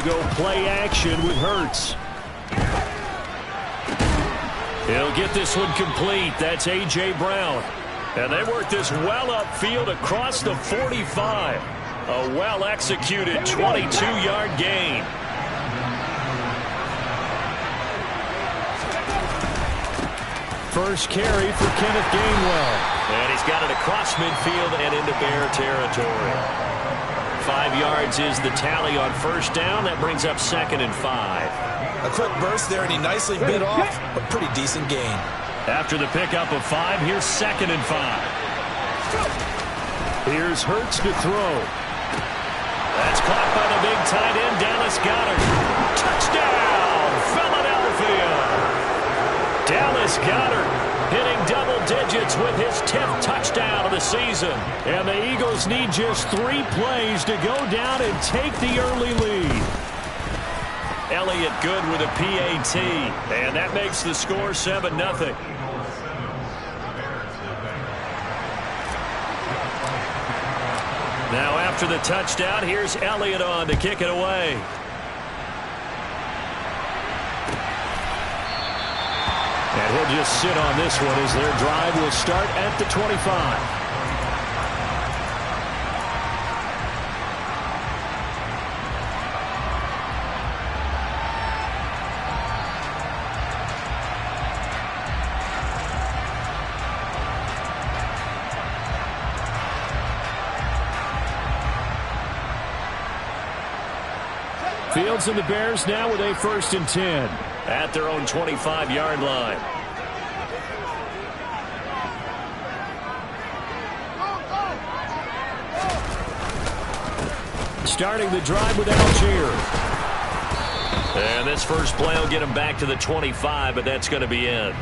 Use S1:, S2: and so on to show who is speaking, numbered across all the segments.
S1: go play action with Hurts. He'll get this one complete. That's A.J. Brown. And they work this well upfield across the 45. A well-executed 22-yard gain. First carry for Kenneth Gainwell. And he's got it across midfield and into Bear territory. 5 yards is the tally on first down. That brings up 2nd and 5.
S2: A quick burst there, and he nicely bit off a pretty decent gain.
S1: After the pickup of 5, here's 2nd and 5. Here's Hurts to throw. That's caught by the big tight end, Dallas Goedert. Touchdown, Philadelphia! Dallas Goedert hitting double digits with his 10th touchdown of the season. And the Eagles need just 3 plays to go down and take the early lead. Elliott good with a PAT. And that makes the score 7-0. Now after the touchdown, here's Elliott on to kick it away. And he'll just sit on this one as their drive will start at the 25. Fields and the Bears now with a 1st and 10 at their own 25-yard line. Starting the drive with Algier. And this first play will get him back to the 25, but that's going to be in.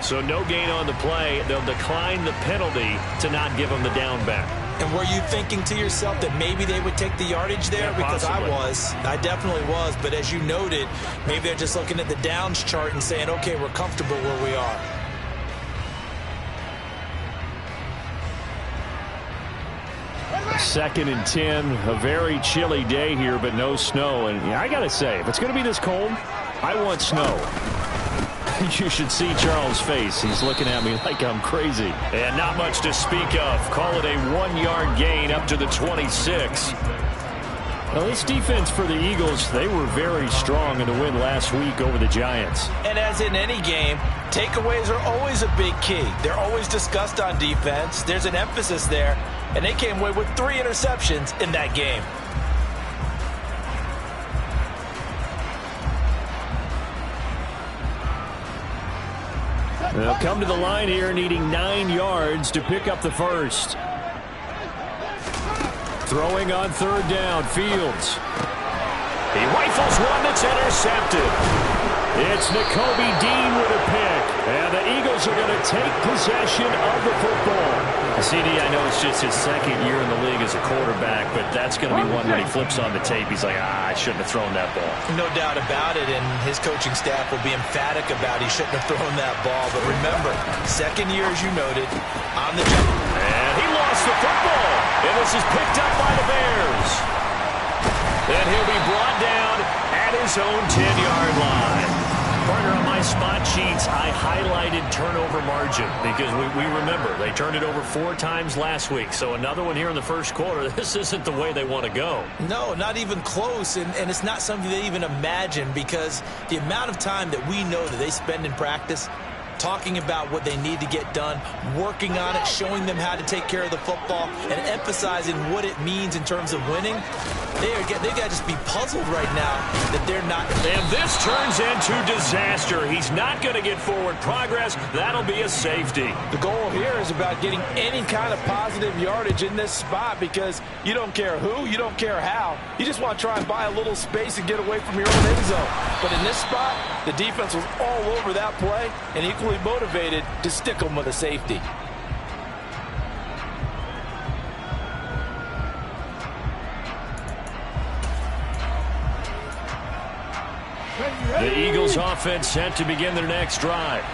S1: So no gain on the play. They'll decline the penalty to not give him the down back.
S2: And were you thinking to yourself that maybe they would take the yardage there?
S1: Yeah,
S2: because
S1: possibly.
S2: I definitely was. But as you noted, maybe they're just looking at the downs chart and saying, okay, we're comfortable where we are.
S1: Second and 10, a very chilly day here, but no snow. And I got to say, if it's going to be this cold, I want snow. You should see Charles' face. He's looking at me like I'm crazy. And not much to speak of. Call it a 1-yard gain up to the 26. Well, this defense for the Eagles, they were very strong in the win last week over the Giants.
S2: And as in any game, takeaways are always a big key. They're always discussed on defense. There's an emphasis there. And they came away with 3 interceptions in that game.
S1: They'll come to the line here needing 9 yards to pick up the first. Throwing on 3rd down, Fields. He rifles one that's intercepted. It's Nakobe Dean with a pick. And the Eagles are going to take possession of the football. CD, I know it's just his 2nd year in the league as a quarterback, but that's going to be one when he flips on the tape. He's like, I shouldn't have thrown that ball.
S2: No doubt about it, and his coaching staff will be emphatic about he shouldn't have thrown that ball. But remember, 2nd year, as you noted, on the jump.
S1: And he lost the football. And this is picked up by the Bears. And he'll be brought down at his own 10-yard line. Partner, on my spot sheets, I highlighted turnover margin because we remember they turned it over 4 times last week. So another one here in the first quarter. This isn't the way they want to go.
S2: No, not even close. And it's not something they even imagine because the amount of time that we know that they spend in practice talking about what they need to get done, working on it, showing them how to take care of the football, and emphasizing what it means in terms of winning. They've got to just be puzzled right now that they're not.
S1: And this turns into disaster. He's not going to get forward progress. That'll be a safety.
S3: The goal here is about getting any kind of positive yardage in this spot because you don't care who, you don't care how. You just want to try and buy a little space and get away from your own end zone. But in this spot, the defense was all over that play and equally motivated to stick them with a safety.
S1: The Eagles offense set to begin their next drive.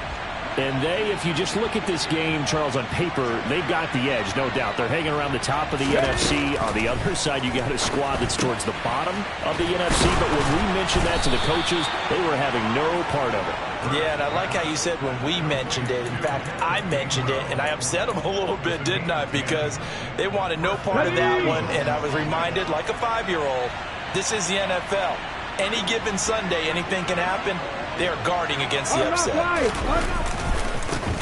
S1: And they, if you just look at this game, Charles, on paper, they've got the edge, no doubt. They're hanging around the top of the NFC. On the other side, you got a squad that's towards the bottom of the NFC. But when we mentioned that to the coaches, they were having no part of it.
S2: Yeah, and I like how you said when we mentioned it. In fact, I mentioned it, and I upset them a little bit, didn't I? Because they wanted no part of that one, and I was reminded, like a 5-year-old, this is the NFL. Any given Sunday, anything can happen. They are guarding against the upset.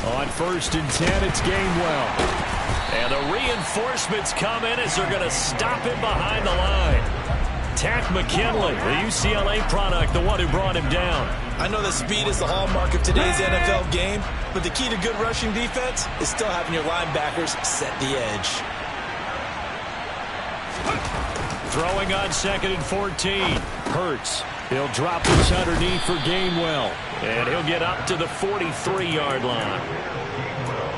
S1: On 1st and 10, it's Gainwell. And the reinforcements come in as they're going to stop him behind the line. Takk McKinley, the UCLA product, the one who brought him down.
S2: I know that speed is the hallmark of today's NFL game, but the key to good rushing defense is still having your linebackers set the edge.
S1: Throwing on 2nd and 14. Hurts. He'll drop this underneath for Gainwell. And he'll get up to the 43-yard line.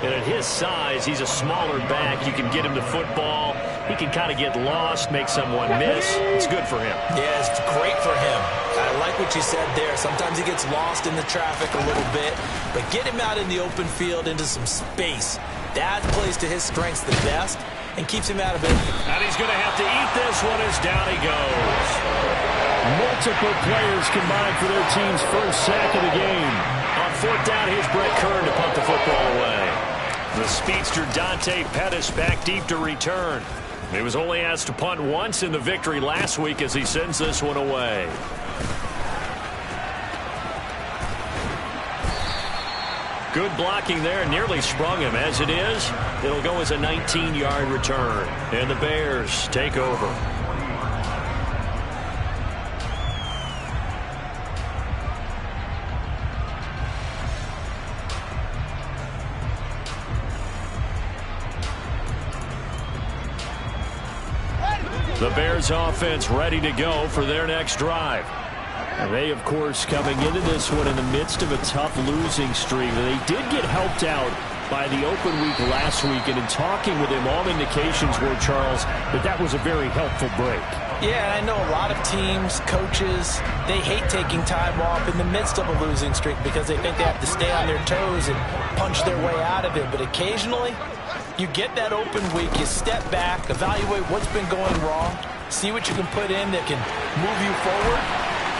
S1: And at his size, he's a smaller back. You can get him the football. He can kind of get lost, make someone miss. It's good for him.
S2: Yeah, it's great for him. I like what you said there. Sometimes he gets lost in the traffic a little bit. But get him out in the open field into some space. That plays to his strengths the best and keeps him out of it.
S1: And he's going to have to eat this one as down he goes. Multiple players combined for their team's first sack of the game. On 4th down, here's Brett Kern to punt the football away. The speedster Dante Pettis back deep to return. He was only asked to punt once in the victory last week as he sends this one away. Good blocking there, nearly sprung him. As it is, it'll go as a 19-yard return. And the Bears take over. The Bears offense ready to go for their next drive. And they, of course, coming into this one in the midst of a tough losing streak. They did get helped out by the open week last week. And in talking with him, all indications were, Charles, that was a very helpful break.
S2: Yeah, I know a lot of teams, coaches, they hate taking time off in the midst of a losing streak because they think they have to stay on their toes and punch their way out of it. But occasionally, you get that open week, you step back, evaluate what's been going wrong, see what you can put in that can move you forward,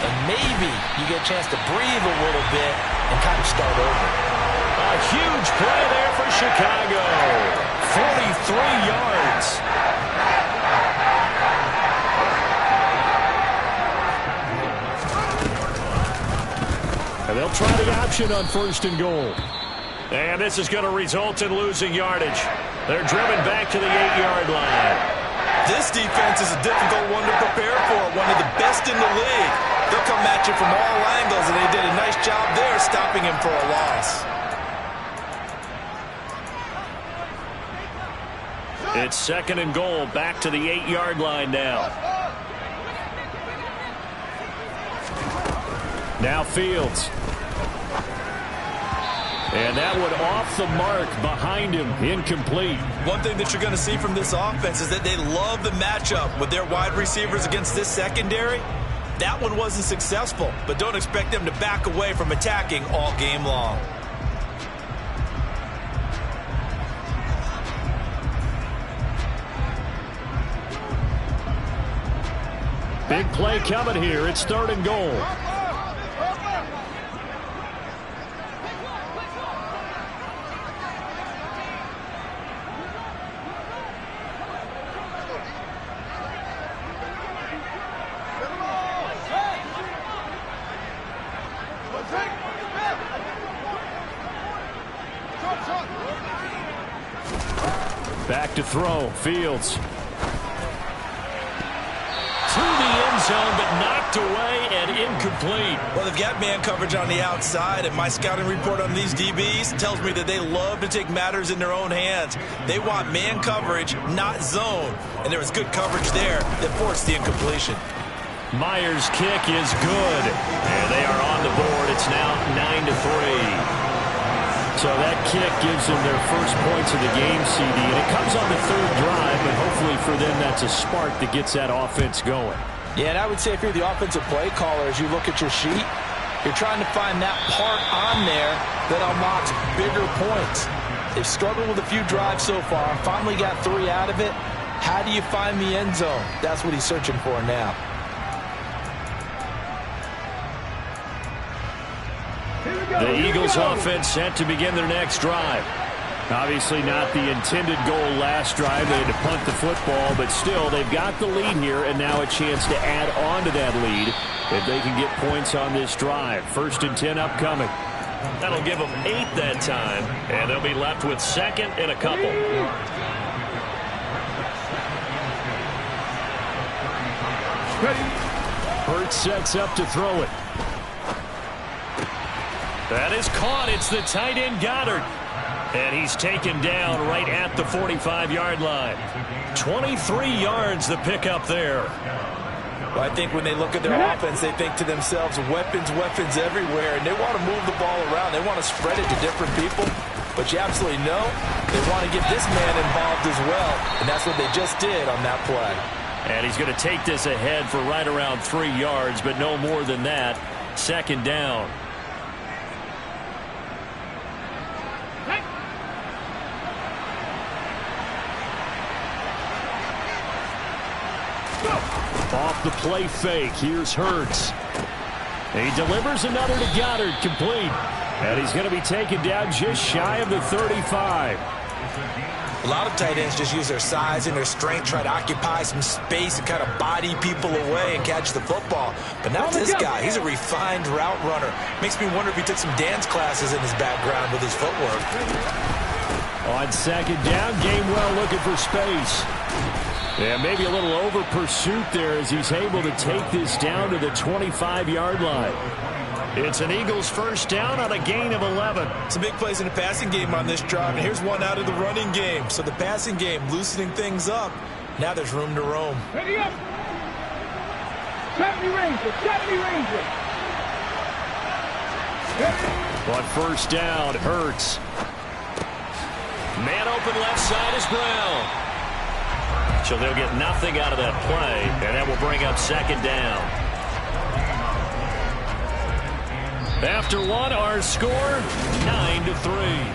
S2: and maybe you get a chance to breathe a little bit and kind of start over.
S1: A huge play there for Chicago. 43 yards. And they'll try the option on 1st and goal. And this is going to result in losing yardage. They're driven back to the 8-yard line.
S2: This defense is a difficult one to prepare for, one of the best in the league. They'll come at you from all angles, and they did a nice job there stopping him for a loss.
S1: It's 2nd and goal, back to the 8-yard line now. Now Fields. And that one off the mark behind him, incomplete.
S2: One thing that you're going to see from this offense is that they love the matchup with their wide receivers against this secondary. That one wasn't successful, but don't expect them to back away from attacking all game long.
S1: Big play coming here. It's 3rd and goal. Back to throw. Fields. To the end zone, but knocked away and incomplete.
S2: Well, they've got man coverage on the outside, and my scouting report on these DBs tells me that they love to take matters in their own hands. They want man coverage, not zone. And there was good coverage there that forced the incompletion.
S1: Myers' kick is good. And they are on the board. It's now 9-3. So that kick gives them their first points of the game, CD. And it comes on the 3rd drive, but hopefully for them that's a spark that gets that offense going.
S2: Yeah, and I would say if you're the offensive play caller, as you look at your sheet, You're trying to find that part on there that unlocks bigger points. They've struggled with a few drives so far. Finally got 3 out of it. How do you find the end zone? That's what he's searching for now.
S1: The Eagles offense set to begin their next drive. Obviously not the intended goal last drive. They had to punt the football, but still they've got the lead here and now a chance to add on to that lead if they can get points on this drive. 1st and 10 upcoming.
S4: That'll give them 8 that time, and they'll be left with 2nd and a couple.
S1: Hurts sets up to throw it.
S4: That is caught. It's the tight end Goddard. And he's taken down right at the 45-yard line. 23 yards the pickup there.
S2: Well, I think when they look at their offense, they think to themselves, weapons, weapons everywhere, and they want to move the ball around. They want to spread it to different people. But you absolutely know they want to get this man involved as well, and that's what they just did on that play.
S4: And he's going to take this ahead for right around 3 yards, but no more than that. 2nd down.
S1: Off the play fake, here's Hurts. He delivers another to Goddard, complete. And he's going to be taken down just shy of the 35.
S2: A lot of tight ends just use their size and their strength, try to occupy some space and kind of body people away and catch the football. But not this guy. He's a refined route runner. Makes me wonder if he took some dance classes in his background with his footwork.
S1: On 2nd down, Gainwell looking for space. Yeah, maybe a little over pursuit there as he's able to take this down to the 25-yard line.
S4: It's an Eagles 1st down on a gain of 11.
S2: Some big plays in the passing game on this drive, and here's one out of the running game. So the passing game loosening things up. Now there's room to roam.
S5: Ready up. 70 Ranger, 70 Ranger.
S1: On 1st down, Hurts.
S4: Man open left side is Brown. So they'll get nothing out of that play, and that will bring up 2nd down.
S1: After one, our score, 9-3.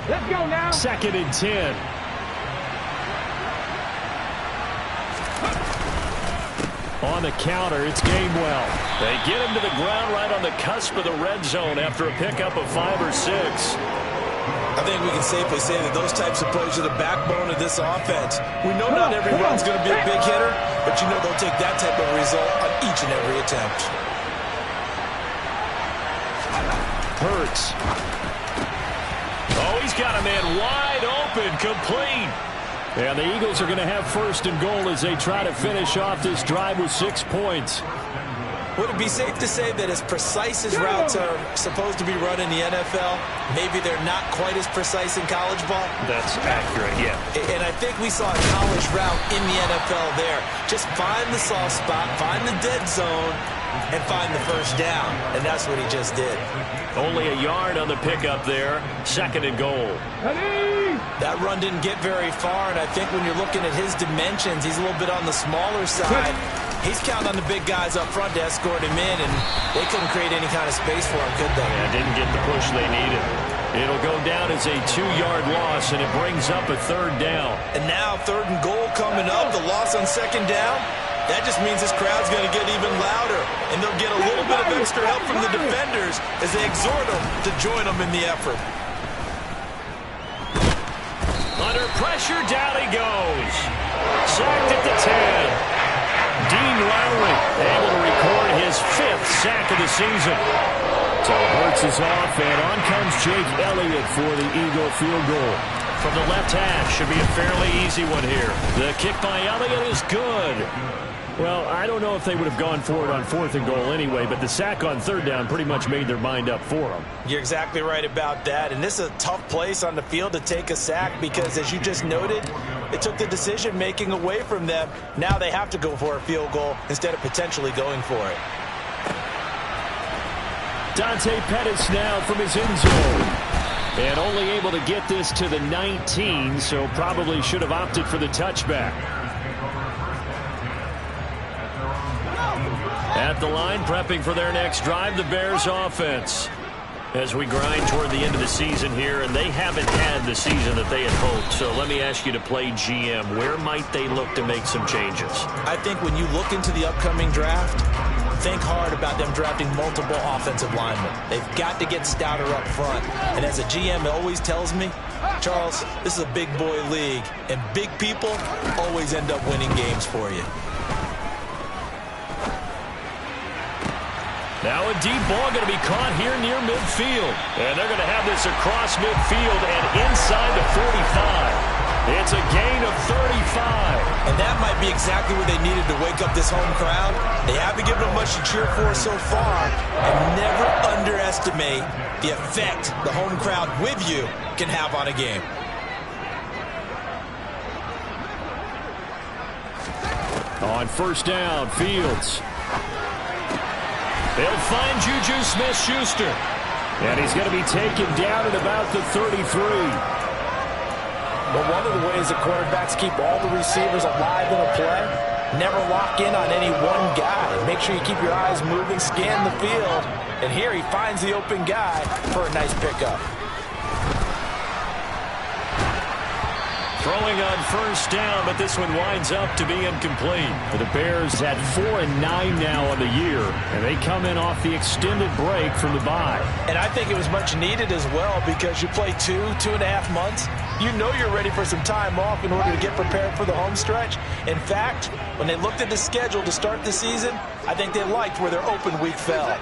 S5: Let's go now.
S1: 2nd and 10. On the counter, it's Gainwell.
S4: They get him to the ground right on the cusp of the red zone after a pickup of 5 or 6.
S2: I think we can safely say that those types of plays are the backbone of this offense. We know not every run's going to be a big hitter, but you know they'll take that type of result on each and every attempt.
S1: Hurts.
S4: Oh, he's got a man wide open, complete.
S1: And the Eagles are going to have 1st and goal as they try to finish off this drive with 6 points.
S2: Would it be safe to say that as precise as routes are supposed to be run in the NFL, maybe they're not quite as precise in college ball?
S4: That's accurate, yeah.
S2: And I think we saw a college route in the NFL there. Just find the soft spot, find the dead zone, and find the 1st down. And that's what he just did.
S4: Only a yard on the pickup there. 2nd and goal.
S2: That run didn't get very far, and I think when you're looking at his dimensions, he's a little bit on the smaller side. He's counting on the big guys up front to escort him in, and they couldn't create any kind of space for him, could they?
S4: Yeah, didn't get the push they needed. It'll go down as a 2-yard loss, and it brings up a 3rd down.
S2: And now 3rd and goal coming up, the loss on 2nd down. That just means this crowd's going to get even louder, and they'll get a little bit of extra help from the defenders as they exhort them to join them in the effort.
S4: Under pressure, down he goes. Sacked at the 10. Dean Lowry able to record his 5th sack of the season. So Hurts is off, and on comes Jake Elliott for the Eagle field goal.
S1: From the left hash, should be a fairly easy one here.
S4: The kick by Elliott is good.
S1: Well, I don't know if they would have gone for it on 4th and goal anyway, but the sack on 3rd down pretty much made their mind up for them.
S2: You're exactly right about that, and this is a tough place on the field to take a sack because, as you just noted, it took the decision-making away from them. Now they have to go for a field goal instead of potentially going for it.
S1: Dante Pettis now from his end zone. And only able to get this to the 19, so probably should have opted for the touchback. At the line, prepping for their next drive, the Bears offense. As we grind toward the end of the season here, and they haven't had the season that they had hoped. So let me ask you to play GM. Where might they look to make some changes?
S2: I think when you look into the upcoming draft, think hard about them drafting multiple offensive linemen. They've got to get stouter up front. And as a GM, it always tells me, Charles, this is a big boy league, and big people always end up winning games for you.
S1: Now a deep ball going to be caught here near midfield. And they're going to have this across midfield and inside the 45. It's a gain of 35.
S2: And that might be exactly what they needed to wake up this home crowd. They haven't given them much to cheer for so far. And never underestimate the effect the home crowd with you can have on a game.
S1: On first down, Fields. They'll find Juju Smith-Schuster. And he's going to be taken down at about the 33.
S3: But one of the ways that quarterbacks keep all the receivers alive in a play, never lock in on any one guy. Make sure you keep your eyes moving, scan the field. And here he finds the open guy for a nice pickup.
S1: Throwing on first down, but this one winds up to be incomplete. The Bears had 4-9 now on the year, and they come in off the extended break from the bye.
S3: And I think it was much needed as well, because you play 2.5 months. You know you're ready for some time off in order to get prepared for the home stretch. In fact, when they looked at the schedule to start the season, I think they liked where their open week fell.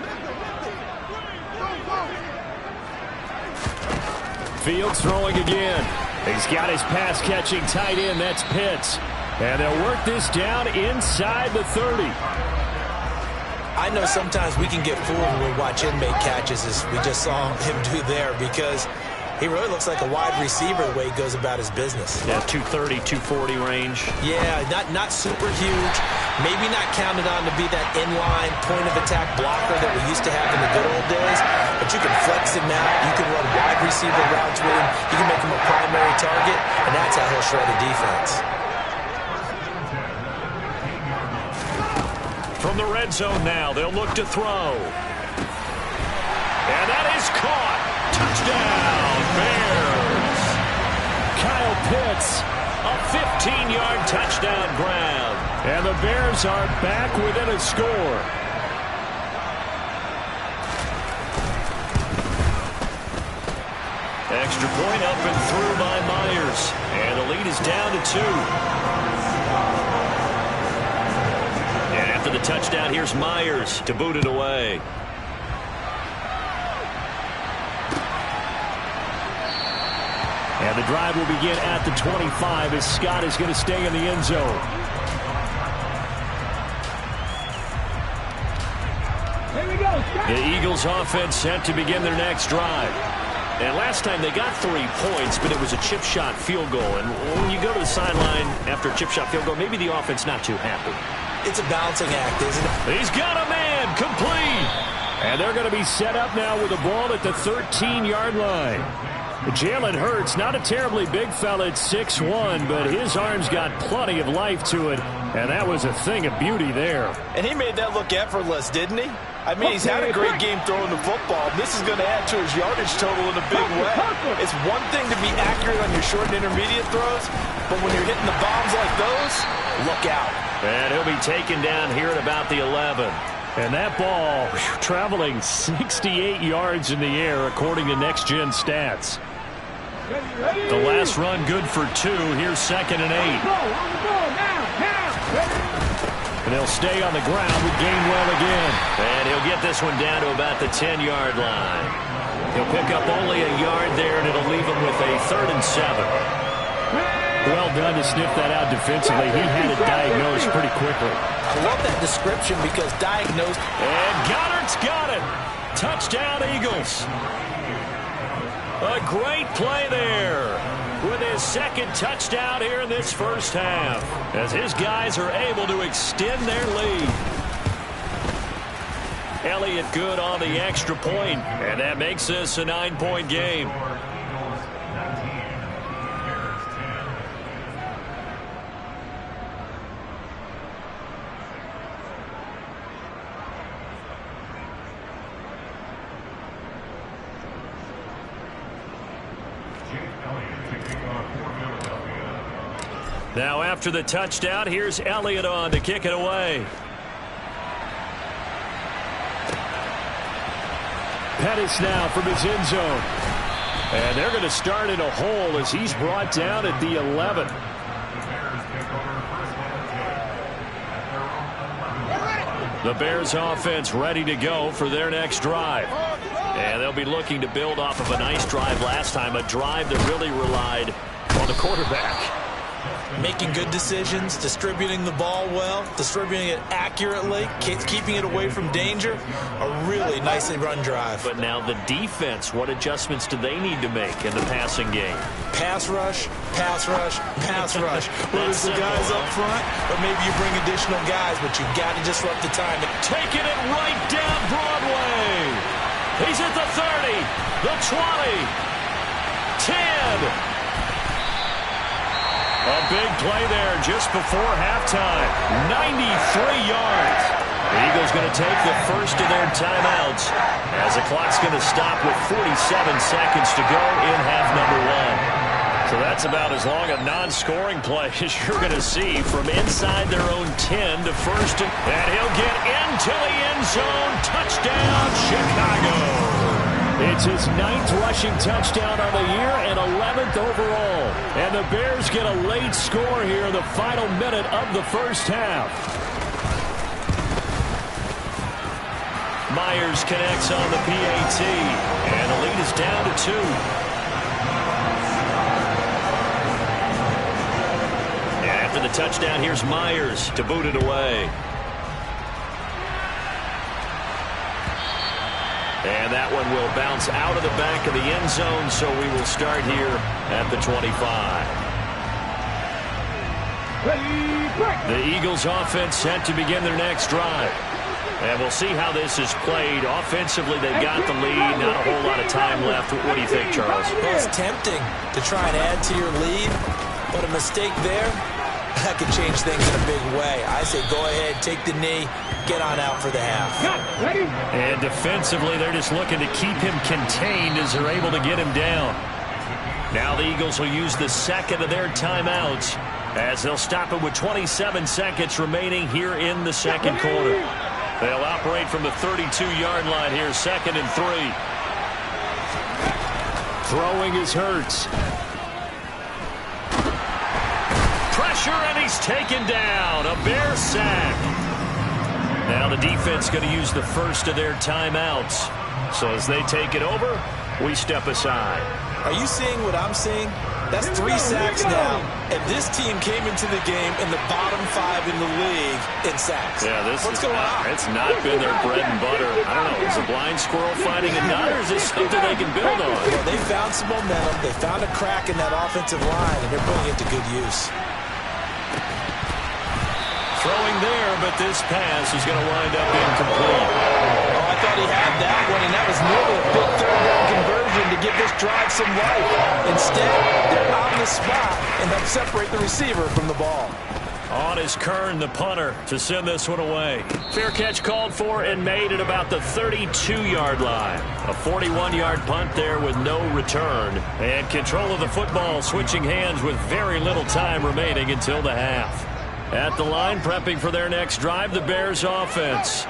S1: Fields throwing again. He's got his pass-catching tight end. That's Pitts. And they'll work this down inside the 30.
S2: I know sometimes we can get fooled when we watch inmate catches, as we just saw him do there, because he really looks like a wide receiver the way he goes about his business.
S1: Yeah, 230, 240 range.
S2: Yeah, not super huge. Maybe not counted on to be that inline point-of-attack blocker that we used to have in the good old days. But you can flex him out. You can run wide receiver routes with him. You can make him a primary target, and that's how he'll shred a defense.
S1: From the red zone now, they'll look to throw. And that is caught. Touchdown, Bears. Kyle Pitts, a 15-yard touchdown grab. And the Bears are back within a score. Extra point up and through by Myers. And the lead is down to 2. And after the touchdown, here's Myers to boot it away. And the drive will begin at the 25 as Scott is going to stay in the end zone.
S5: Here we go.
S1: The Eagles offense set to begin their next drive. And last time they got 3 points, but it was a chip shot field goal. And when you go to the sideline after a chip shot field goal, maybe the offense not too happy.
S2: It's a balancing act, isn't it?
S1: He's got a man complete. And they're going to be set up now with a ball at the 13-yard line. Jalen Hurts, not a terribly big fella at 6'1", but his arms got plenty of life to it, and that was a thing of beauty there.
S3: And he made that look effortless, didn't he? I mean, he's had a great game throwing the football. This is going to add to his yardage total in a big way. It's one thing to be accurate on your short and intermediate throws, but when you're hitting the bombs like those, look out.
S1: And he'll be taken down here at about the 11. And that ball traveling 68 yards in the air, according to Next Gen Stats. The last run good for 2. Here's 2nd and 8. And he'll stay on the ground with Gainwell again. And he'll get this one down to about the 10-yard line. He'll pick up only a yard there, and it'll leave him with a 3rd and 7. Well done to sniff that out defensively. He had it diagnosed pretty quickly.
S2: I love that description because diagnosed.
S1: And Goddard's got it. Touchdown, Eagles. A great play there with his 2nd touchdown here in this first half as his guys are able to extend their lead. Elliott good on the extra point, and that makes this a 9-point game. Now after the touchdown, here's Elliott on to kick it away. Pettis now from his end zone. And they're going to start in a hole as he's brought down at the 11. The Bears offense ready to go for their next drive. And they'll be looking to build off of a nice drive last time, a drive that really relied on the quarterback.
S2: Making good decisions, distributing the ball well, distributing it accurately, keeping it away from danger. A really nicely run drive.
S1: But now the defense, what adjustments do they need to make in the passing game?
S2: Pass rush, pass rush, pass rush. Whether it's the guys up front or maybe you bring additional guys, but you've got to disrupt the time.
S1: Taking it right down Broadway. He's at the 30, the 20, 10. A big play there just before halftime. 93 yards. The Eagles going to take the first of their timeouts as the clock's going to stop with 47 seconds to go in half number 1. So that's about as long a non-scoring play as you're going to see from inside their own 10 to first. And he'll get into the end zone. Touchdown, Chicago. It's his 9th rushing touchdown on the year and 11th overall. And the Bears get a late score here in the final minute of the first half. Myers connects on the PAT. And the lead is down to 2. And after the touchdown, here's Myers to boot it away. And that one will bounce out of the back of the end zone, so we will start here at the 25. The Eagles offense set to begin their next drive. And we'll see how this is played. Offensively, they've got the lead. Not a whole lot of time left. What do you think, Charles?
S2: Well, it's tempting to try and add to your lead, but a mistake there, that could change things in a big way. I say go ahead, take the knee, get on out for the half.
S1: And defensively, they're just looking to keep him contained as they're able to get him down. Now the Eagles will use the second of their timeouts as they'll stop it with 27 seconds remaining here in the second quarter. They'll operate from the 32-yard line here, 2nd and 3. Throwing is Hurts. Pressure, and he's taken down. A Bear sack. Now the defense going to use the first of their timeouts. So as they take it over, we step aside.
S2: Are you seeing what I'm seeing? That's 3 sacks now. And this team came into the game in the bottom 5 in the league in sacks.
S1: Yeah,
S2: what's going on?
S1: It's not been their bread and butter. I don't know. Is a blind squirrel finding a nut, or is this something they can build on?
S2: Well, they found some momentum. They found a crack in that offensive line, and they're putting it to good use.
S1: Throwing there, but this pass is going to wind up incomplete.
S2: Oh, I thought he had that one, and that was nearly a big third-down conversion to give this drive some life. Instead, they're on the spot and help separate the receiver from the ball.
S1: On is Kern, the punter, to send this one away. Fair catch called for and made at about the 32-yard line. A 41-yard punt there with no return. And control of the football switching hands with very little time remaining until the half. At the line, prepping for their next drive, the Bears offense.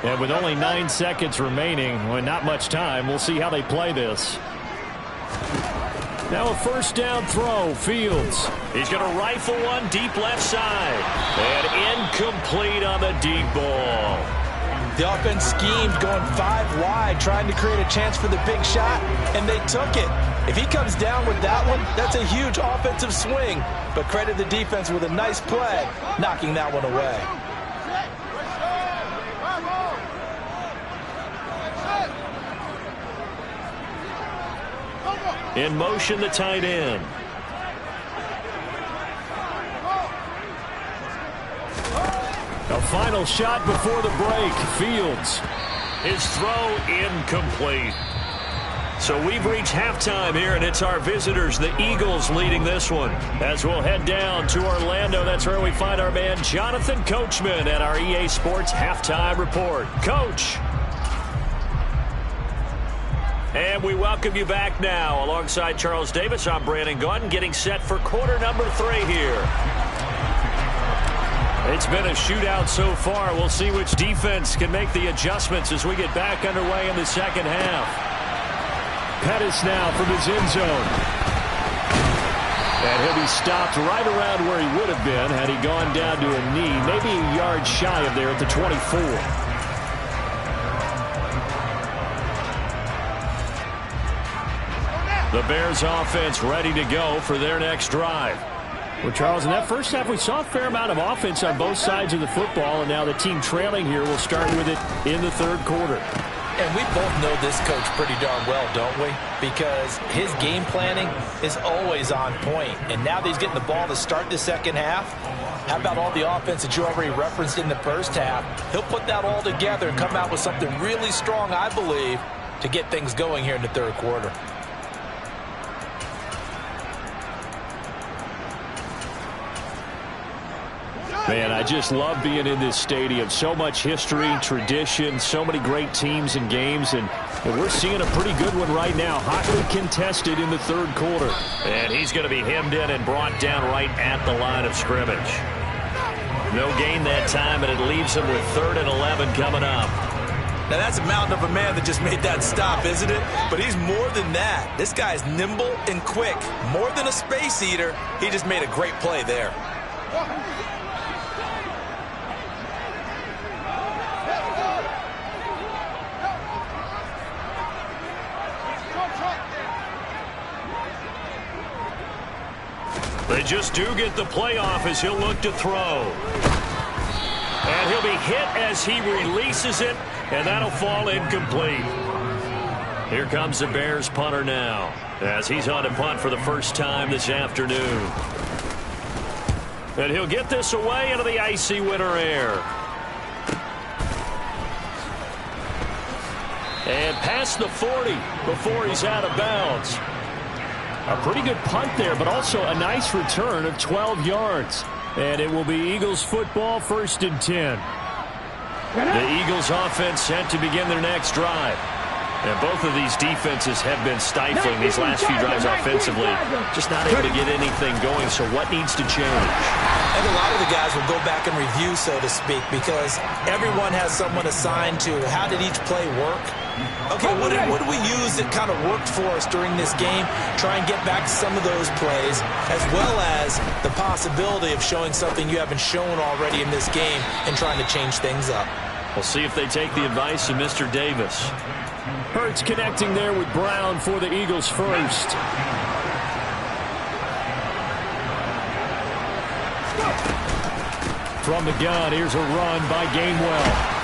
S1: And with only 9 seconds remaining, well, not much time, we'll see how they play this. Now a first down throw, Fields. He's going to rifle one deep left side. And incomplete on the deep ball.
S2: The offense schemed, going 5 wide, trying to create a chance for the big shot, and they took it. If he comes down with that one, that's a huge offensive swing. But credit the defense with a nice play, knocking that one away.
S1: In motion, the tight end. A final shot before the break. Fields. His throw incomplete. So we've reached halftime here, and it's our visitors, the Eagles, leading this one. As we'll head down to Orlando, that's where we find our man Jonathan Coachman at our EA Sports Halftime Report. Coach. And we welcome you back now. Alongside Charles Davis, I'm Brandon Gaudin, getting set for quarter number 3 here. It's been a shootout so far. We'll see which defense can make the adjustments as we get back underway in the second half. Pettis now from his end zone. And he'll be stopped right around where he would have been had he gone down to a knee, maybe a yard shy of there at the 24. The Bears offense ready to go for their next drive. Well, Charles, in that first half, we saw a fair amount of offense on both sides of the football, and now the team trailing here will start with it in the third quarter.
S2: And we both know this coach pretty darn well, don't we? Because his game planning is always on point. And now that he's getting the ball to start the second half, how about all the offense that you already referenced in the first half? He'll put that all together and come out with something really strong, I believe, to get things going here in the third quarter.
S1: Man, I just love being in this stadium. So much history, tradition, so many great teams and games, and we're seeing a pretty good one right now. Hotly contested in the third quarter. And he's going to be hemmed in and brought down right at the line of scrimmage. No gain that time, and it leaves him with 3rd and 11 coming up.
S2: Now, that's a mountain of a man that just made that stop, isn't it? But he's more than that. This guy's nimble and quick. More than a space eater, he just made a great play there.
S1: They just do get the play off as he'll look to throw. And he'll be hit as he releases it, and that'll fall incomplete. Here comes the Bears punter now, as he's on to punt for the first time this afternoon. And he'll get this away into the icy winter air. And past the 40 before he's out of bounds. A pretty good punt there, but also a nice return of 12 yards. And it will be Eagles football, 1st and 10. The Eagles offense set to begin their next drive. And both of these defenses have been stifling these last few drives offensively. Just not able to get anything going, so what needs to change?
S2: And a lot of the guys will go back and review, so to speak, because everyone has someone assigned to how did each play work. Okay, what did we use that kind of worked for us during this game? Try and get back to some of those plays, as well as the possibility of showing something you haven't shown already in this game and trying to change things up.
S1: We'll see if they take the advice of Mr. Davis. Hurts connecting there with Brown for the Eagles first. From the gun, here's a run by Gainwell.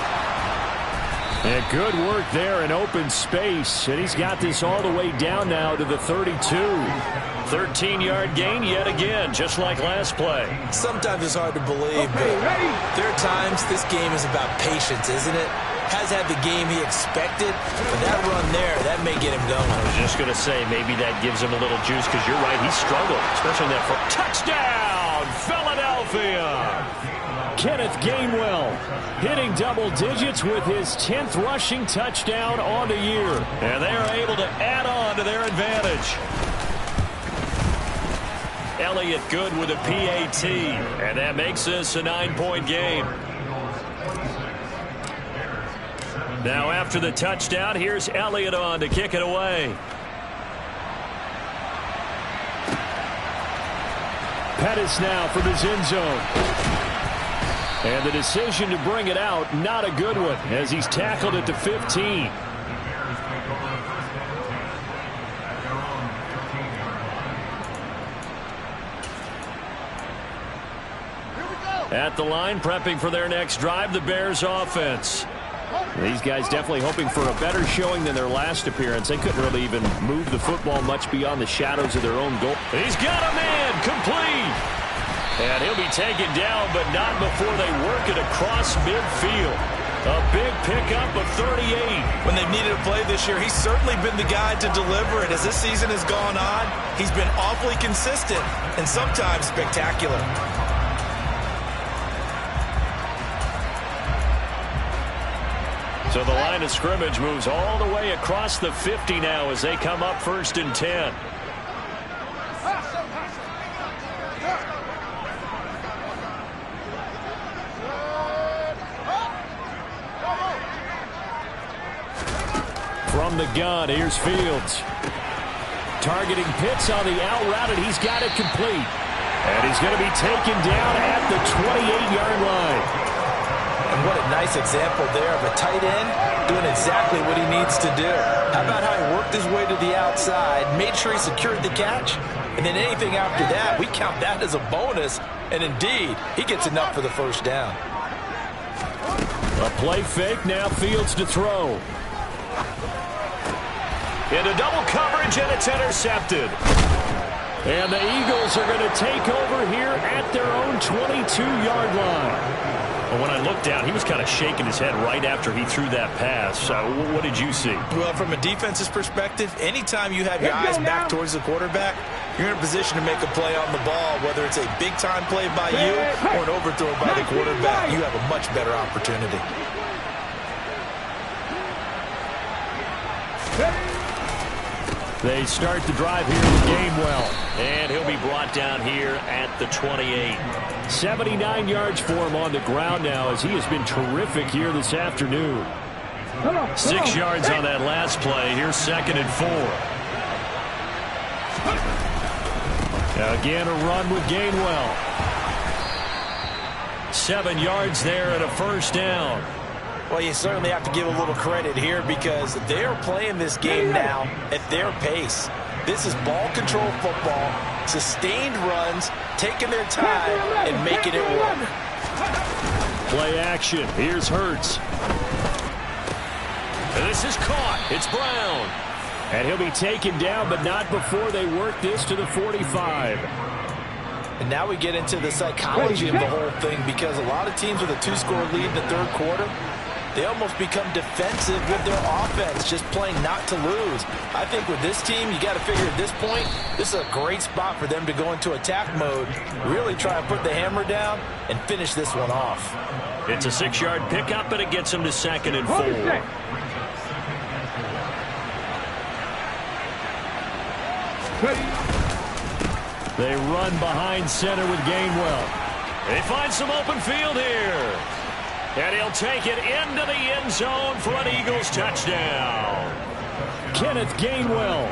S1: And good work there in open space. And he's got this all the way down now to the 32. 13-yard gain yet again, just like last play.
S2: Sometimes it's hard to believe, but there are times this game is about patience, isn't it? Has had the game he expected, but that run there, that may get him going.
S1: I was just going to say, maybe that gives him a little juice, because you're right, he struggled, especially in that first. Touchdown, Philadelphia! Kenneth Gainwell hitting double digits with his 10th rushing touchdown on the year. And they are able to add on to their advantage. Elliott Good with a PAT. And that makes this a 9-point game. Now after the touchdown, here's Elliott on to kick it away. Pettis now from his end zone. And the decision to bring it out, not a good one, as he's tackled at the 15. At the line, prepping for their next drive, the Bears offense. These guys definitely hoping for a better showing than their last appearance. They couldn't really even move the football much beyond the shadows of their own goal. He's got a man, complete. And he'll be taken down, but not before they work it across midfield. A big pickup of 38.
S2: When they've needed a play this year, he's certainly been the guy to deliver it. As this season has gone on, he's been awfully consistent and sometimes spectacular.
S1: So the line of scrimmage moves all the way across the 50 now as they come up 1st and 10. From the gun, here's Fields. Targeting Pitts on the out route, and he's got it complete. And he's going to be taken down at the 28-yard line.
S2: And what a nice example there of a tight end doing exactly what he needs to do. How about how he worked his way to the outside, made sure he secured the catch, and then anything after that, we count that as a bonus. And indeed, he gets enough for the first down.
S1: A play fake, now Fields to throw. Into double coverage, and it's intercepted. And the Eagles are going to take over here at their own 22-yard line. Well, when I looked down, he was kind of shaking his head right after he threw that pass. What did you see?
S2: Well, from a defense's perspective, anytime you have your eyes back towards the quarterback, you're in a position to make a play on the ball, whether it's a big-time play by you or an overthrow by the quarterback. You have a much better opportunity.
S1: They start the drive here with Gainwell. And he'll be brought down here at the 28. 79 yards for him on the ground now as he has been terrific here this afternoon. 6 yards on that last play. Here's 2nd and 4. Again, a run with Gainwell. 7 yards there and a first down.
S2: Well, you certainly have to give a little credit here because they are playing this game now at their pace. This is ball control football, sustained runs, taking their time and making it work.
S1: Play action. Here's Hurts. And this is caught. It's Brown. And he'll be taken down, but not before they work this to the 45.
S2: And now we get into the psychology of the whole thing because a lot of teams with a 2-score lead in the third quarter, they almost become defensive with their offense, just playing not to lose. I think with this team, you got to figure at this point, this is a great spot for them to go into attack mode, really try and put the hammer down and finish this one off.
S1: It's a 6-yard pickup, and it gets them to 2nd and 4. They run behind center with Gainwell. They find some open field here. And he'll take it into the end zone for an Eagles touchdown. Kenneth Gainwell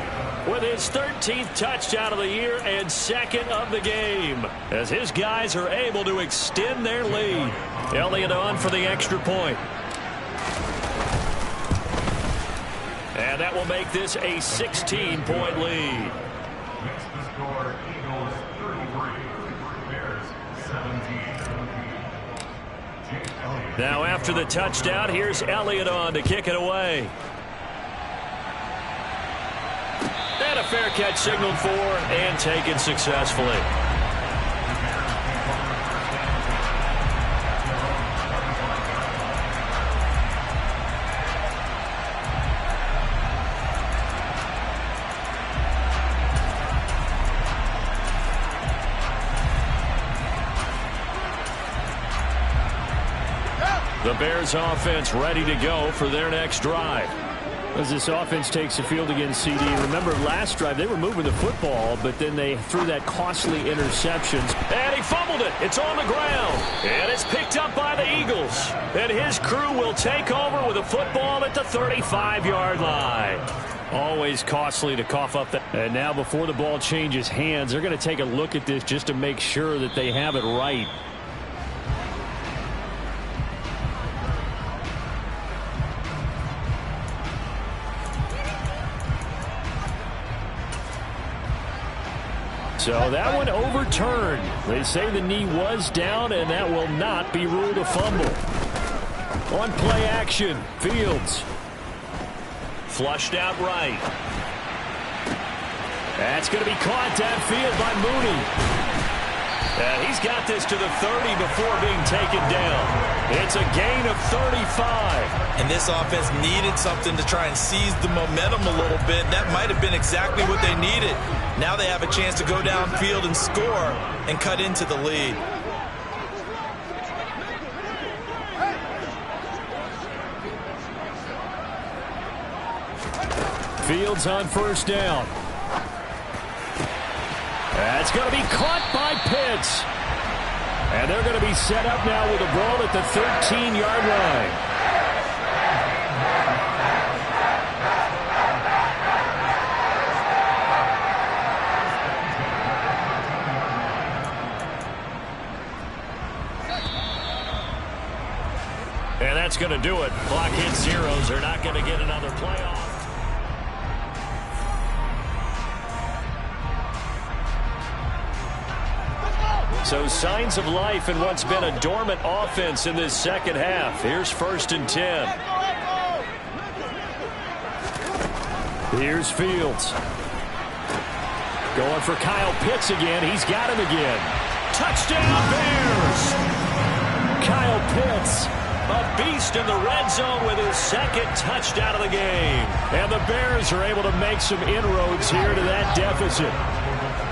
S1: with his 13th touchdown of the year and 2nd of the game as his guys are able to extend their lead. Elliott on for the extra point. And that will make this a 16-point lead. Now after the touchdown, here's Elliott on to kick it away. And a fair catch signaled for and taken successfully. The Bears offense ready to go for their next drive. As this offense takes the field against CD, remember last drive they were moving the football, but then they threw that costly interceptions. And he fumbled it. It's on the ground. And it's picked up by the Eagles. And his crew will take over with a football at the 35-yard line. Always costly to cough up that. And now before the ball changes hands, they're going to take a look at this just to make sure that they have it right. So that one overturned. They say the knee was down, and that will not be ruled a fumble. On play action, Fields. Flushed out right. That's going to be caught downfield by Mooney. And he's got this to the 30 before being taken down. It's a gain of 35.
S2: And this offense needed something to try and seize the momentum a little bit. That might have been exactly what they needed. Now they have a chance to go downfield and score and cut into the lead.
S1: Fields on first down. That's going to be caught by Pitts. And they're going to be set up now with a ball at the 13-yard line. And that's going to do it. Clock hits zeros. They're not going to get another playoff. So signs of life in what's been a dormant offense in this second half. Here's 1st and 10. Here's Fields. Going for Kyle Pitts again. He's got him again. Touchdown Bears! Kyle Pitts, a beast in the red zone with his second touchdown of the game. And the Bears are able to make some inroads here to that deficit.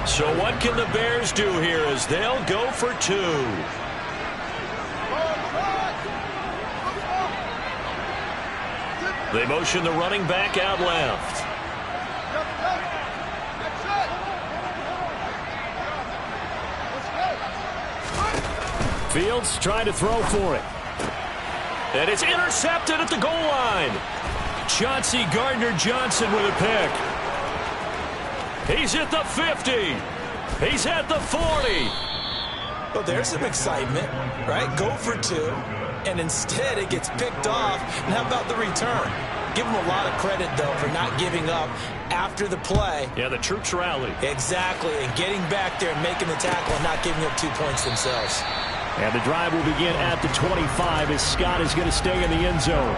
S1: So what can the Bears do here as they'll go for 2? They motion the running back out left. Fields trying to throw for it. And it's intercepted at the goal line. Chauncey Gardner-Johnson with a pick. He's at the 50. He's at the 40.
S2: Well, there's some excitement, right? Go for 2, and instead it gets picked off. And how about the return? Give him a lot of credit, though, for not giving up after the play.
S1: Yeah, the troops rally.
S2: Exactly, and getting back there and making the tackle and not giving up 2 points themselves.
S1: And the drive will begin at the 25 as Scott is going to stay in the end zone.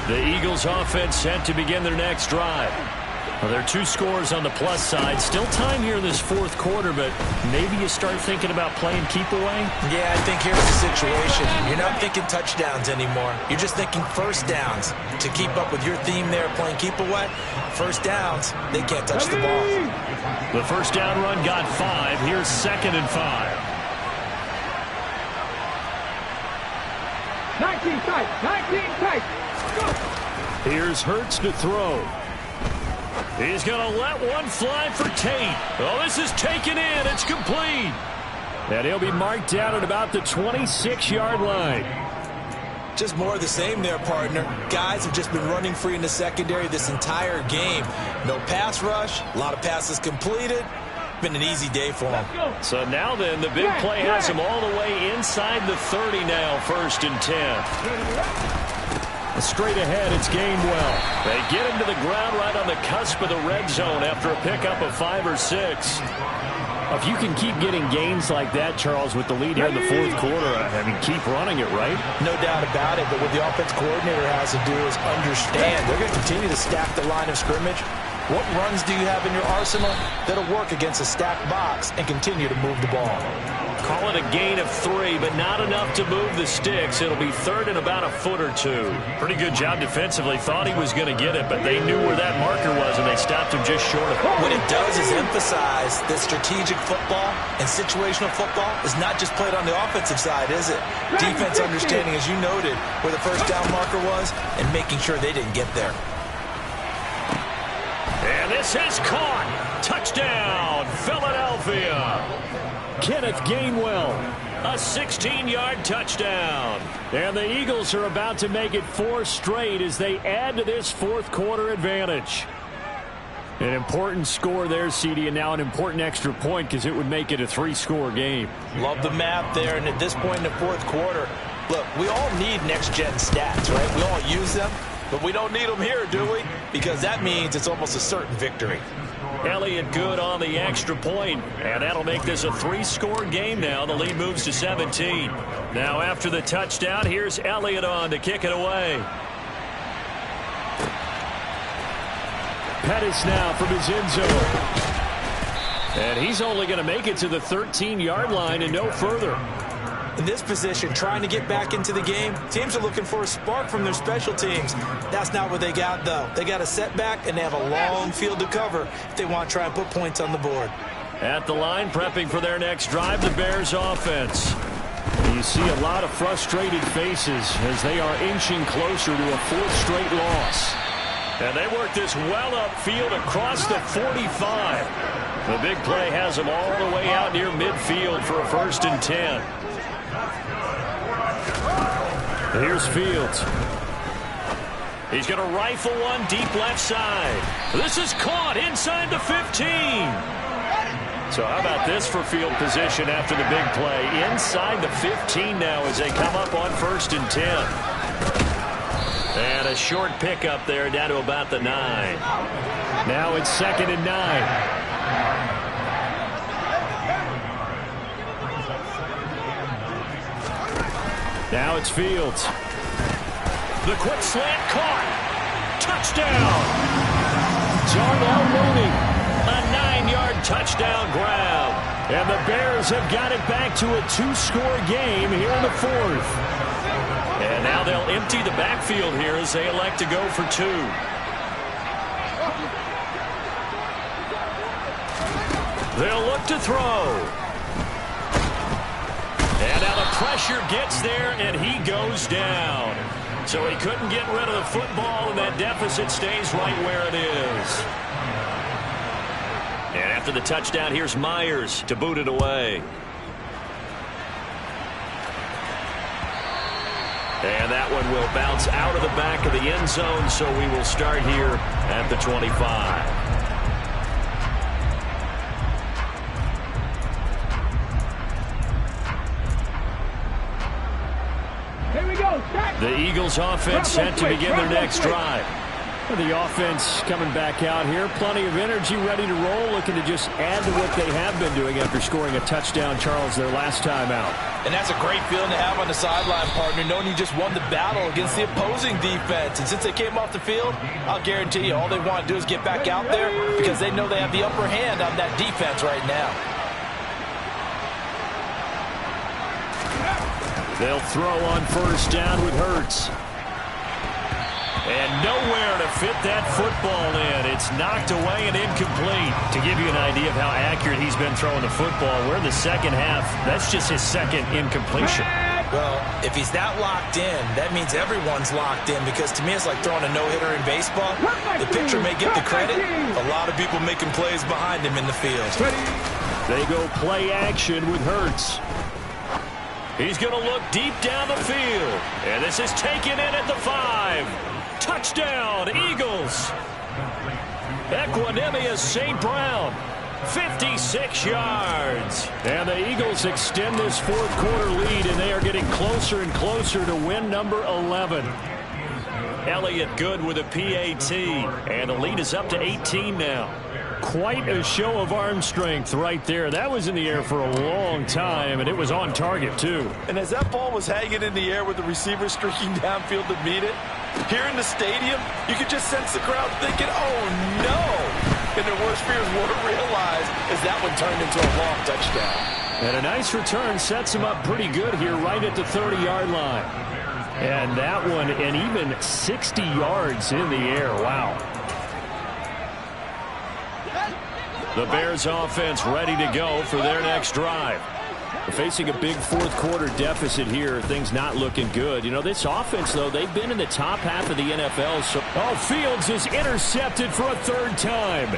S1: The Eagles offense set to begin their next drive. Well, there are 2 scores on the plus side. Still time here in this 4th quarter, but maybe you start thinking about playing keep away?
S2: Yeah, I think here's the situation. You're not thinking touchdowns anymore. You're just thinking first downs. To keep up with your theme there, playing keep away, first downs, they can't touch the ball.
S1: The first down run got 5. Here's 2nd and 5.
S5: 19 tight, 19 tight.
S1: Here's Hurts to throw. He's going to let one fly for Tate. Oh, this is taken in. It's complete. And he'll be marked down at about the 26-yard line.
S2: Just more of the same there, partner. Guys have just been running free in the secondary this entire game. No pass rush, a lot of passes completed. Been an easy day for them.
S1: So now then, the big play has him all the way inside the 30 now, 1st and 10. Straight ahead, it's Gainwell. They get him to the ground right on the cusp of the red zone after a pickup of 5 or 6. If you can keep getting gains like that, Charles, with the lead here in the 4th quarter, I mean, keep running it, right?
S2: No doubt about it, but what the offense coordinator has to do is understand they're going to continue to stack the line of scrimmage. What runs do you have in your arsenal that'll work against a stacked box and continue to move the ball?
S1: Call it a gain of 3, but not enough to move the sticks. It'll be 3rd and about a foot or 2. Pretty good job defensively. Thought he was going to get it, but they knew where that marker was, and they stopped him just short of it.
S2: What it does is emphasize that strategic football and situational football is not just played on the offensive side, is it? Defense understanding, as you noted, where the first down marker was and making sure they didn't get there.
S1: And this is caught. Touchdown, Philadelphia. Kenneth Gainwell, a 16-yard touchdown. And the Eagles are about to make it 4 straight as they add to this 4th quarter advantage. An important score there, CD, and now an important extra point because it would make it a 3-score game.
S2: Love the math there, and at this point in the 4th quarter, look, we all need next-gen stats, right? We all use them, but we don't need them here, do we? Because that means it's almost a certain victory.
S1: Elliott good on the extra point, and that'll make this a 3-score game now. The lead moves to 17. Now after the touchdown, here's Elliott on to kick it away. Pettis now from his end zone. And he's only going to make it to the 13-yard line and no further.
S2: In this position, trying to get back into the game, teams are looking for a spark from their special teams. That's not what they got, though. They got a setback, and they have a long field to cover if they want to try and put points on the board.
S1: At the line, prepping for their next drive, the Bears offense. You see a lot of frustrated faces as they are inching closer to a fourth straight loss.
S4: And they work this well upfield across the 45. The big play has them all the way out near midfield for a 1st and 10. Here's Fields. He's going to rifle one deep left side. This is caught inside the 15. So how about this for field position after the big play? Inside the 15 now as they come up on 1st and 10. And a short pickup there down to about the 9.
S1: Now it's 2nd and 9. Now it's Fields.
S4: The quick slant caught. Touchdown.
S1: Darnell Mooney.
S4: A 9-yard touchdown grab.
S1: And the Bears have got it back to a 2-score game here in the 4th.
S4: And now they'll empty the backfield here as they elect to go for 2. They'll look to throw. And now the pressure gets there, and he goes down. So he couldn't get rid of the football, and that deficit stays right where it is. And after the touchdown, here's Myers to boot it away. And that one will bounce out of the back of the end zone, so we will start here at the 25.
S5: Here we go.
S1: The Eagles offense set to begin their next drive. The offense coming back out here. Plenty of energy, ready to roll, looking to just add to what they have been doing after scoring a touchdown, Charles, their last time out.
S2: And that's a great feeling to have on the sideline, partner, knowing you just won the battle against the opposing defense. And since they came off the field, I'll guarantee you all they want to do is get back out there because they know they have the upper hand on that defense right now.
S1: They'll throw on 1st down with Hurts.
S4: And nowhere to fit that football in. It's knocked away and incomplete.
S1: To give you an idea of how accurate he's been throwing the football, we're in the second half. That's just his 2nd incompletion.
S2: Well, if he's that locked in, that means everyone's locked in because to me it's like throwing a no-hitter in baseball. The pitcher may get the credit. A lot of people making plays behind him in the field.
S1: They go play action with Hurts.
S4: He's going to look deep down the field. And this is taken in at the 5. Touchdown, Eagles. Equanimous St. Brown, 56 yards.
S1: And the Eagles extend this 4th quarter lead, and they are getting closer and closer to win number 11.
S4: Elliott Good with a PAT, and the lead is up to 18 now.
S1: Quite a show of arm strength right there. That was in the air for a long time, and it was on target, too.
S3: And as that ball was hanging in the air with the receiver streaking downfield to meet it, here in the stadium, you could just sense the crowd thinking, oh, no. And their worst fears weren't realized as that one turned into a long touchdown.
S1: And a nice return sets him up pretty good here right at the 30-yard line. And that one, and even 60 yards in the air. Wow.
S4: The Bears offense ready to go for their next drive.
S1: Facing a big 4th quarter deficit here, things not looking good. You know, this offense, though, they've been in the top half of the NFL. So, Fields is intercepted for a 3rd time.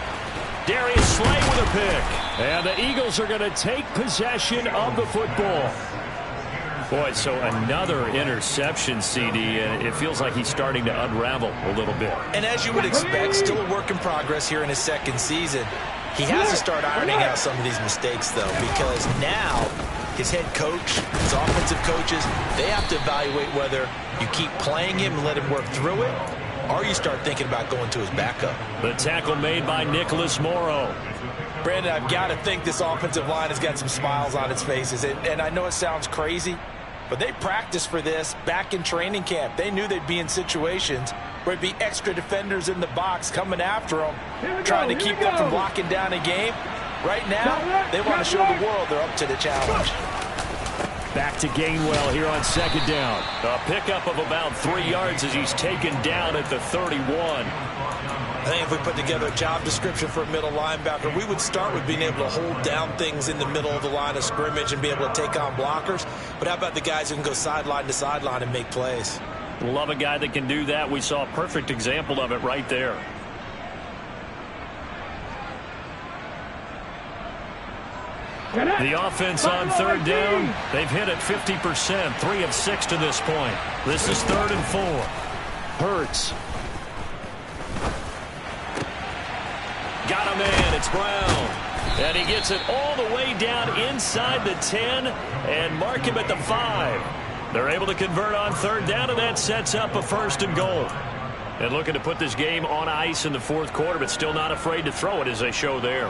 S4: Darius Slay with a pick.
S1: And the Eagles are going to take possession of the football.
S4: Boy, so another interception, CD, and it feels like he's starting to unravel a little bit.
S2: And as you would expect, still a work in progress here in his 2nd season. He has to start ironing out some of these mistakes, though, because now his head coach, his offensive coaches, they have to evaluate whether you keep playing him and let him work through it, or you start thinking about going to his backup.
S4: The tackle made by Nicholas Morrow.
S2: Brandon, I've got to think this offensive line has got some smiles on its faces, and I know it sounds crazy, but they practiced for this back in training camp. They knew they'd be in situations where it'd be extra defenders in the box coming after them, trying to keep them from locking down a game. Right now, they want to show the world they're up to the challenge.
S1: Back to Gainwell here on 2nd down.
S4: A pickup of about 3 yards as he's taken down at the 31.
S2: I think if we put together a job description for a middle linebacker, we would start with being able to hold down things in the middle of the line of scrimmage and be able to take on blockers. But how about the guys who can go sideline to sideline and make plays?
S4: Love a guy that can do that. We saw a perfect example of it right there. The offense on third down, they've hit it 50%, 3 of 6 to this point. This is 3rd and 4. Hurts. Got a man, it's Brown. And he gets it all the way down inside the 10 and mark him at the 5. They're able to convert on third down, and that sets up a 1st and goal. And looking to put this game on ice in the 4th quarter, but still not afraid to throw it as they show there.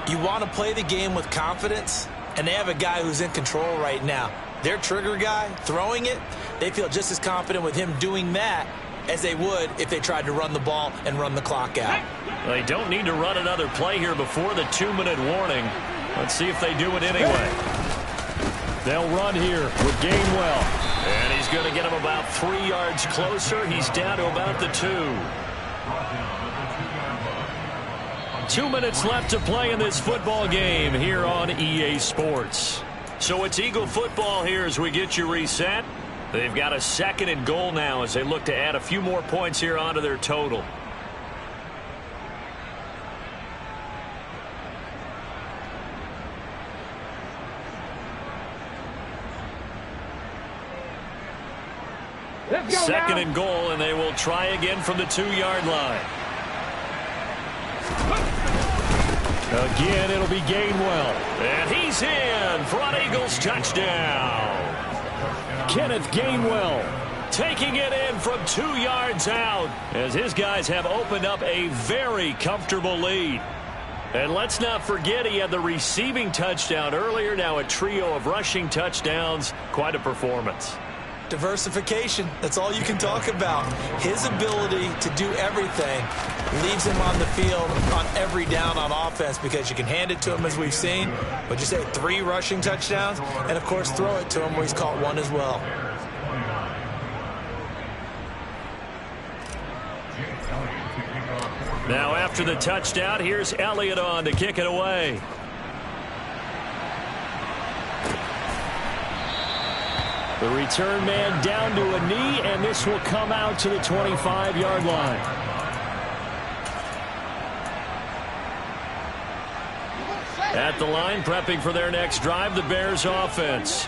S2: You want to play the game with confidence, and they have a guy who's in control right now. Their trigger guy, throwing it, they feel just as confident with him doing that as they would if they tried to run the ball and run the clock out.
S4: They don't need to run another play here before the 2-minute warning. Let's see if they do it anyway. They'll run here with Gainwell. And he's going to get him about 3 yards closer. He's down to about the 2. 2 minutes left to play in this football game here on EA Sports. So it's Eagle football here as we get you reset. They've got a 2nd and goal now as they look to add a few more points here onto their total.
S5: Let's go
S4: 2nd
S5: now.
S4: and goal, and they will try again from the 2-yard line. Again, it'll be Gainwell. And he's in for an Eagles touchdown. Kenneth Gainwell taking it in from 2 yards out as his guys have opened up a very comfortable lead. And let's not forget he had the receiving touchdown earlier. Now a trio of rushing touchdowns. Quite a performance.
S2: Diversification, that's all you can talk about. His ability to do everything leaves him on the field on every down on offense because you can hand it to him as we've seen. But you say 3 rushing touchdowns and, of course, throw it to him where he's caught 1 as well.
S4: Now after the touchdown, here's Elliott on to kick it away. The return man down to a knee, and this will come out to the 25-yard line. At the line, prepping for their next drive, the Bears offense.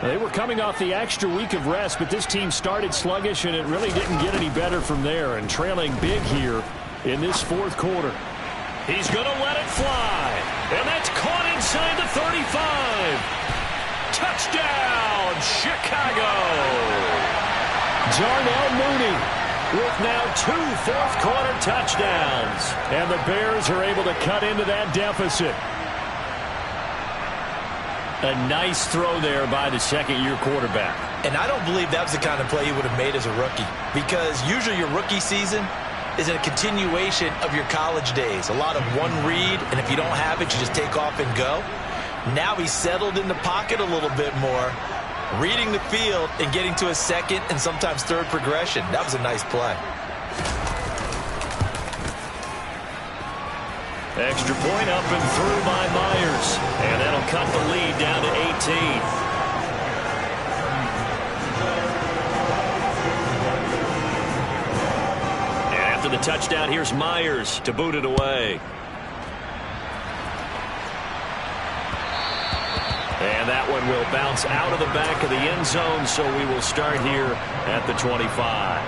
S4: They were coming off the extra week of rest, but this team started sluggish, and it really didn't get any better from there, and trailing big here in this 4th quarter. He's going to let it fly, and that's caught inside the 35. Touchdown, Chicago! Darnell Mooney with now 2 4th-quarter touchdowns. And the Bears are able to cut into that deficit. A nice throw there by the 2nd-year quarterback.
S2: And I don't believe that was the kind of play he would have made as a rookie because usually your rookie season is a continuation of your college days. A lot of one read, and if you don't have it, you just take off and go. Now he's settled in the pocket a little bit more, reading the field and getting to a 2nd and sometimes 3rd progression. That was a nice play.
S4: Extra point up and through by Myers. And that'll cut the lead down to 18. And after the touchdown, here's Myers to boot it away. And that one will bounce out of the back of the end zone, so we will start here at the 25.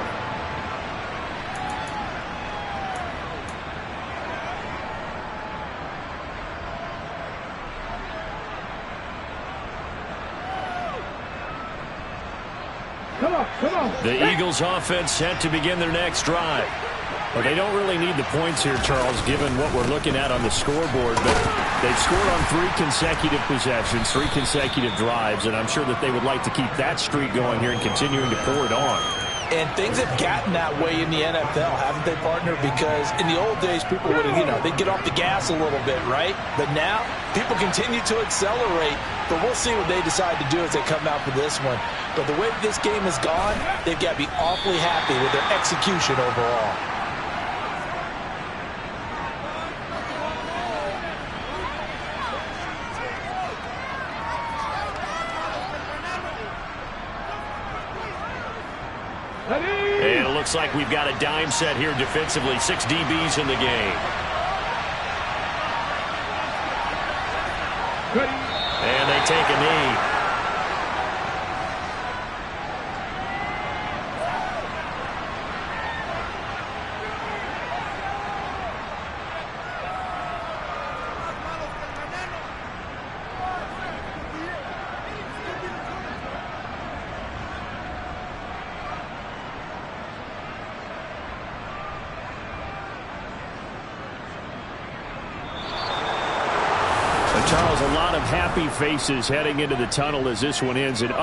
S5: Come on.
S4: The Eagles offense set to begin their next drive. Well, they don't really need the points here, Charles, given what we're looking at on the scoreboard. But they've scored on 3 consecutive possessions, 3 consecutive drives, and I'm sure that they would like to keep that streak going here and continuing to pour it on.
S2: And things have gotten that way in the NFL, haven't they, partner? Because in the old days, people would have, they'd get off the gas a little bit, right? But now, people continue to accelerate. But we'll see what they decide to do as they come out for this one. But the way this game has gone, they've got to be awfully happy with their execution overall.
S1: looks like we've got a dime set here defensively. 6 DBs in the game. And they take a knee. Charles, a lot of happy faces heading into the tunnel as this one ends.